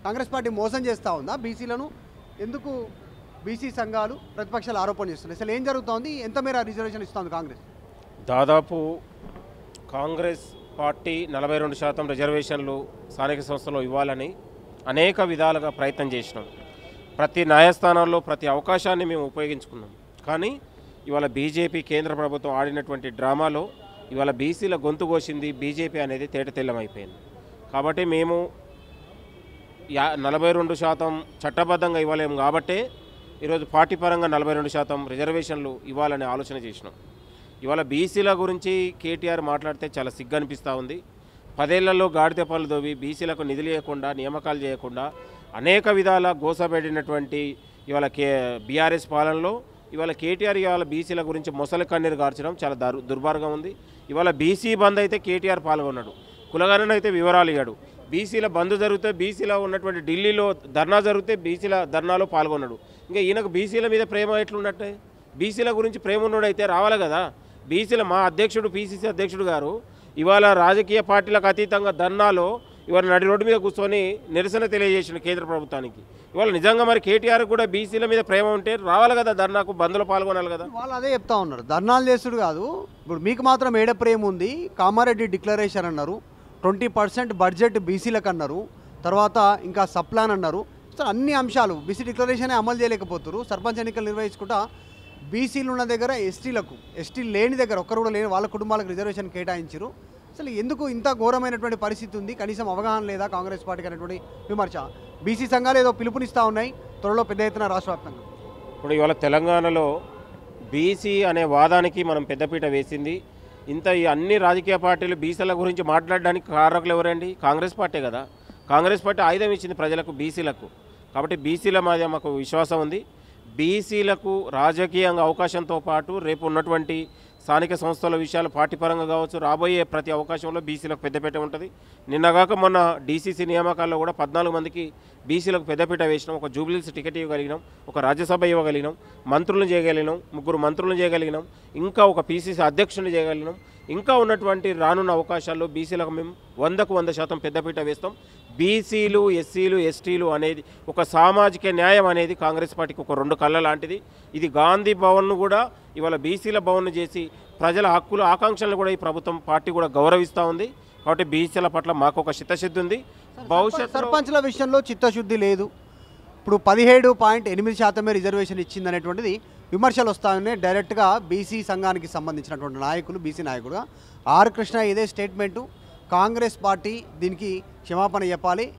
Congress party మోసం చేస్తూ ఉందా బీసీలను? ఎందుకు బీసీ సంఘాలు ప్రతిపక్షాలు ఆరోపణ చేస్తున్నాయి? అసలు ఏం జరుగుతోంది? ఎంత మేర రిజర్వేషన్ ఇస్తోంది కాంగ్రెస్? దాదాపు కాంగ్రెస్ పార్టీ 42% రిజర్వేషన్లు స్థానిక సంస్థలో ఇవ్వాలని అనేక విధాలుగా ప్రయత్నం చేసినాం. ప్రతి న్యాయస్థానాల్లో ప్రతి అవకాశాన్ని మేము ఉపయోగించుకున్నాం. కానీ ఇవాళ బీజేపీ కేంద్ర ప్రభుత్వం ఆడినటువంటి డ్రామాలో ఇవాళ బీసీల గొంతు కోసింది బీజేపీ అనేది తేటతెల్లమైపోయింది. కాబట్టి మేము 42% చట్టబద్ధంగా ఇవ్వలేము కాబట్టే ఈరోజు పార్టీ పరంగా 42% రిజర్వేషన్లు ఇవ్వాలని ఆలోచన చేసినాం. ఇవాళ బీసీల గురించి కేటీఆర్ మాట్లాడితే చాలా సిగ్గు అనిపిస్తూ ఉంది. 10 ఏళ్లలో గాడిద పనులు దోవి బీసీలకు నిధులు ఇవ్వకుండా నియామకాలు చేయకుండా అనేక విధాల గోసపెట్టినటువంటి ఇవాళ బీఆర్ఎస్ పాలనలో ఇవాళ కేటీఆర్ ఇవాళ బీసీల గురించి మొసలి కన్నీరు గార్చడం చాలా దుర్మార్గం ఉంది. ఇవాళ బీసీ బంద్ అయితే కేటీఆర్ పాల్గొన్నాడు, కులగణన అయితే వివరాలు ఇవ్వడు. బీసీల బంద్ జరిగితే బీసీలో ఉన్నటువంటి ఢిల్లీలో ధర్నా జరిగితే బీసీల ధర్నాలో పాల్గొన్నాడు. ఇంకా ఈయనకు బీసీల మీద ప్రేమ ఎట్లున్నట్టే? బీసీల గురించి ప్రేమ ఉన్నాడైతే రావాలి కదా. బీసీల మా అధ్యక్షుడు పీసీసీ అధ్యక్షుడు గారు ఇవాళ రాజకీయ పార్టీలకు అతీతంగా ధర్నాలో ఇవాళ నడి రోడ్డు మీద కూర్చొని నిరసన తెలియజేసిన కేంద్ర ప్రభుత్వానికి. ఇవాళ నిజంగా మరి కేటీఆర్ కూడా బీసీల మీద ప్రేమ ఉంటే రావాలి కదా, ధర్నాకు బంద్లో పాల్గొనాలి కదా. వాళ్ళు అదే చెప్తా ఉన్నారు, ధర్నాలు చేసుడు కాదు. ఇప్పుడు మీకు మాత్రం ఏడ ప్రేమ ఉంది? కామారెడ్డి డిక్లరేషన్ అన్నారు, 20% బడ్జెట్ బీసీలకు అన్నారు, తర్వాత ఇంకా సప్లాన్ అన్నారు. అన్ని అంశాలు బీసీ డిక్లరేషన్ అమలు చేయలేకపోతారు. సర్పంచ్ ఎన్నికలు నిర్వహించుకుంటా బీసీలు ఉన్న దగ్గర ఎస్టీ లేని దగ్గర ఒక్కరు కూడా లేని వాళ్ళ కుటుంబాలకు రిజర్వేషన్ కేటాయించారు. అసలు ఎందుకు ఇంత ఘోరమైనటువంటి పరిస్థితి ఉంది? కనీసం అవగాహన లేదా కాంగ్రెస్ పార్టీకి అనేటువంటి విమర్శ. బీసీ సంఘాలు ఏదో పిలుపునిస్తూ ఉన్నాయి త్వరలో పెద్ద ఎత్తున రాష్ట్ర వ్యాప్తంగా. ఇప్పుడు ఇవాళ తెలంగాణలో బీసీ అనే వాదానికి మనం పెద్దపీట వేసింది. ఈ అన్ని రాజకీయ పార్టీలు బీసీల గురించి మాట్లాడడానికి కారకులు ఎవరండి? కాంగ్రెస్ పార్టీ కదా. కాంగ్రెస్ పార్టీ ఆయుధం ఇచ్చింది ప్రజలకు, బీసీలకు. కాబట్టి బీసీల మీద మాకు విశ్వాసం ఉంది. బీసీలకు రాజకీయంగా అవకాశంతో పాటు రేపు ఉన్నటువంటి స్థానిక సంస్థల విషయాలు పార్టీ పరంగా కావచ్చు, రాబోయే ప్రతి అవకాశంలో బీసీలకు పెద్దపీట ఉంటుంది. నిన్నగాక మొన్న డీసీసీ నియామకాల్లో కూడా 14 మందికి బీసీలకు పెద్దపీట వేసినాం. ఒక జూబ్లీస్ టికెట్ ఇవ్వగలిగినాం, ఒక రాజ్యసభ ఇవ్వగలిగినాం, మంత్రులను చేయగలిగినాం, 3 మంత్రులను చేయగలిగినాం, ఇంకా ఒక పీసీసీ అధ్యక్షుని చేయగలిగినాం. ఇంకా ఉన్నటువంటి రానున్న అవకాశాల్లో బీసీలకు మేము 100కు 100% పెద్దపీట వేస్తాం. బీసీలు, ఎస్సీలు, ఎస్టీలు అనేది ఒక సామాజిక న్యాయం అనేది కాంగ్రెస్ పార్టీకి ఒక 2 కళ్ళ లాంటిది. ఇది గాంధీ భవన్ను కూడా ఇవాళ బీసీల భవన్ను చేసి ప్రజల హక్కులు, ఆకాంక్షలను కూడా ఈ ప్రభుత్వం పార్టీ కూడా గౌరవిస్తూ ఉంది. కాబట్టి బీసీల పట్ల మాకు ఒక చిత్తశుద్ధి ఉంది. భవిష్యత్ సర్పంచ్ల విషయంలో చిత్తశుద్ధి లేదు. ఇప్పుడు 17.8% రిజర్వేషన్ ఇచ్చింది అనేటువంటిది విమర్శలు వస్తాయని డైరెక్ట్గా బీసీ సంఘానికి సంబంధించినటువంటి నాయకులు, బీసీ నాయకుడుగా ఆర్ కృష్ణ ఇదే స్టేట్మెంటు. కాంగ్రెస్ పార్టీ దీనికి క్షమాపణ చెప్పాలి,